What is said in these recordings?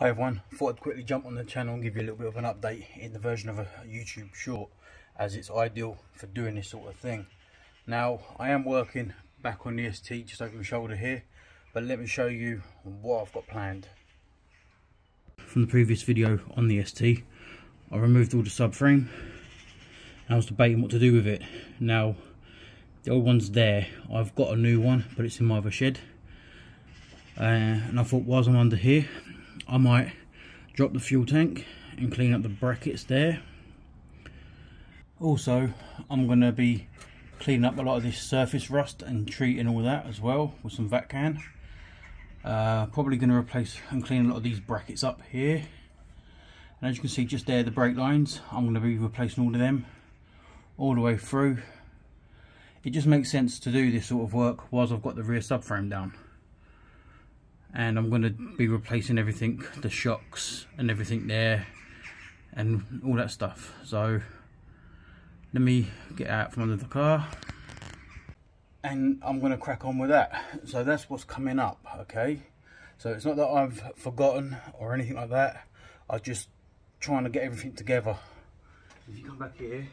Hi everyone, thought I'd quickly jump on the channel and give you a little bit of an update in the version of a YouTube short, as it's ideal for doing this sort of thing. Now, I am working back on the ST just over my shoulder here, but let me show you what I've got planned. From the previous video on the ST, I removed all the subframe and I was debating what to do with it. Now, the old one's there, I've got a new one, but it's in my other shed. And I thought, whilst I'm under here, I might drop the fuel tank and clean up the brackets there. Also, I'm going to be cleaning up a lot of this surface rust and treating all that as well with some vac can. Probably going to replace and clean a lot of these brackets up here. And as you can see just there, the brake lines, I'm going to be replacing all of them all the way through. It just makes sense to do this sort of work whilst I've got the rear subframe down. And I'm going to be replacing everything, the shocks and everything there and all that stuff. So let me get out from under the car and I'm going to crack on with that. So that's what's coming up, okay? So it's not that I've forgotten or anything like that, I'm just trying to get everything together. If you come back here,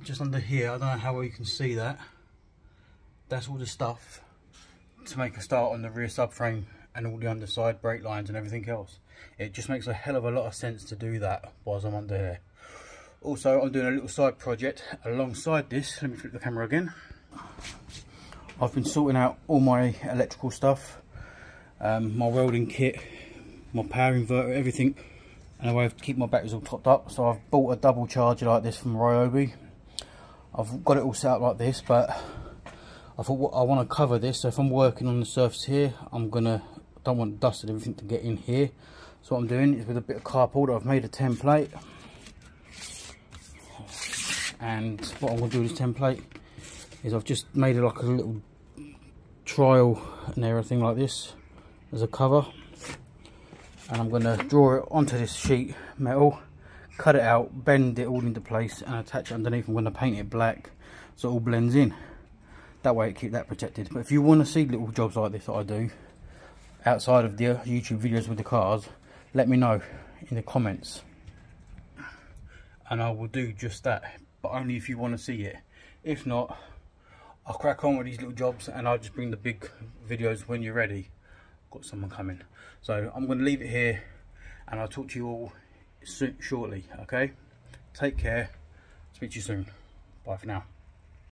just under here, I don't know how well you can see that, that's all the stuff to make a start on the rear subframe and all the underside brake lines and everything else. It just makes a hell of a lot of sense to do that whilst I'm under here. Also, I'm doing a little side project alongside this. Let me flip the camera again. I've been sorting out all my electrical stuff, my welding kit, my power inverter, everything, and a way to keep my batteries all topped up. So I've bought a double charger like this from Ryobi. I've got it all set up like this, but I thought I want to cover this, so if I'm working on the surface here, don't want dust and everything to get in here. So what I'm doing is with a bit of cardboard, I've made a template. And what I'm going to do with this template is I've just made it like a little trial and everything like this as a cover. And I'm going to draw it onto this sheet metal, cut it out, bend it all into place and attach it underneath. I'm going to paint it black so it all blends in. That way it keep that protected. But if you want to see little jobs like this that I do outside of the YouTube videos with the cars, let me know in the comments and I will do just that, but only if you want to see it. If not, I'll crack on with these little jobs and I'll just bring the big videos when you're ready. Got someone coming, so I'm going to leave it here and I'll talk to you all shortly. Okay, take care, speak to you soon, bye for now.